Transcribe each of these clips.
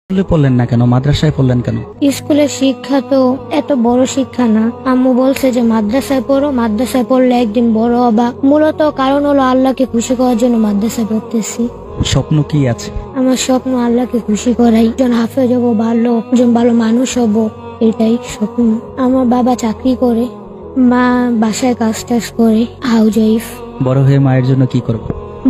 স্কুলে পড়লেন না কেন, মাদ্রাসায় পড়লেন কেন? স্কুলের শিক্ষা তো এত বড় শিক্ষা না। আম্মু বলছে যে মাদ্রাসায় পড়ো, মাদ্রাসায় পড়লে একদিন বড় হবা। মূলত কারণ হলো আল্লাহকে খুশি করার জন্য মাদ্রাসায় পড়তেছি। স্বপ্ন কি আছে? আমার স্বপ্ন আল্লাহকে খুশি করাই, একজন হাফেজ হবো, একজন ভালো মানুষ হবো, এটাই স্বপ্ন। আমার বাবা চাকরি করে, মা বাসায় কাজ টাজ করে, হাউস ওয়াইফ। বড় হয়ে মায়ের জন্য কি করবো?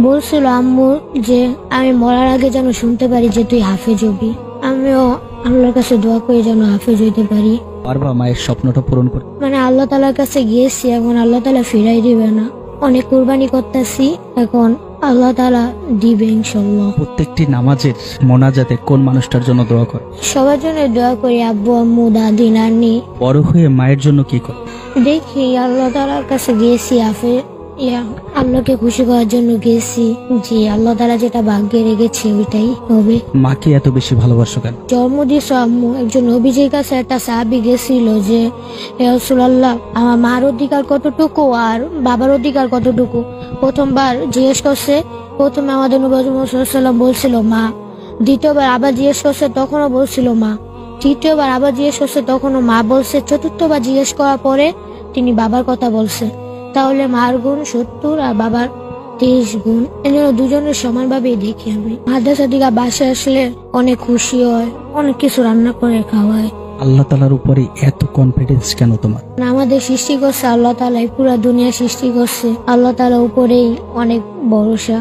বলছিল আম্মু যে আমি মরার আগে যেন শুনতে পারি যে তুই হাফেজ হবি। আমিও আল্লাহর কাছে দোয়া করে যেন হাফেজ হইতে পারি। পারবা মায়ের স্বপ্নটা পূরণ করতে? মানে আল্লাহ তাআলার কাছে গিয়েছি, এখন আল্লাহ তাআলা ফিরাই দিবে না। অনেক কুরবানি করতেছি, এখন আল্লাহ তাআলা দিবে ইনশাআল্লাহ। প্রত্যেকটি নামাজের মোনাজাতে কোন মানুষটার জন্য দোয়া করে? সবার জন্য দোয়া করি, আব্বু আম্মু দাদি নানি। বড় হয়ে মায়ের জন্য কি করে? দেখি আল্লাহ তাআলার কাছে গিয়েছি, আল্লাহকে খুশি করার জন্য গেছি, যে আল্লাহ তাআলা যেটা ভাগ্যে রেখেছে ওইটাই হবে। মাকে এত বেশি ভালোবাসো কেন? জন্ম দিয়েছ আম্মু। একজন নবীজির কাছে একটা সাহাবী গেছিল যে হে রাসূলুল্লাহ, আমার মার অধিকার কতটুকু আর বাবার অধিকার কতটুকু। প্রথমবার জিজ্ঞেস করছে, প্রথমে আমাদের নবী মুহাম্মদ সাল্লাল্লাহু আলাইহি ওয়াসাল্লাম বলছিল মা, দ্বিতীয়বার আবার জিজ্ঞেস করছে তখনও বলছিল মা, তৃতীয়বার আবার জিজ্ঞেস করছে তখনও মা বলছে, চতুর্থবার জিজ্ঞেস করার পরে তিনি বাবার কথা বলছে। তাহলে মার গুণ 70 আর বাবার 23 গুণ। এজন্য দুজনের সমানভাবেই দেখি আমি। মাদ্রাসা থেকে বাসায় আসলে অনেক খুশি হয়, অনেক কিছু রান্না করে খাওয়ায়। আল্লাহ তাআলার উপরে এত কনফিডেন্স কেন তোমার? আমাদের সৃষ্টি করছে আল্লাহ তাআলাই, পুরা দুনিয়া সৃষ্টি করছে আল্লাহ তাআলার উপরেই অনেক ভরসা।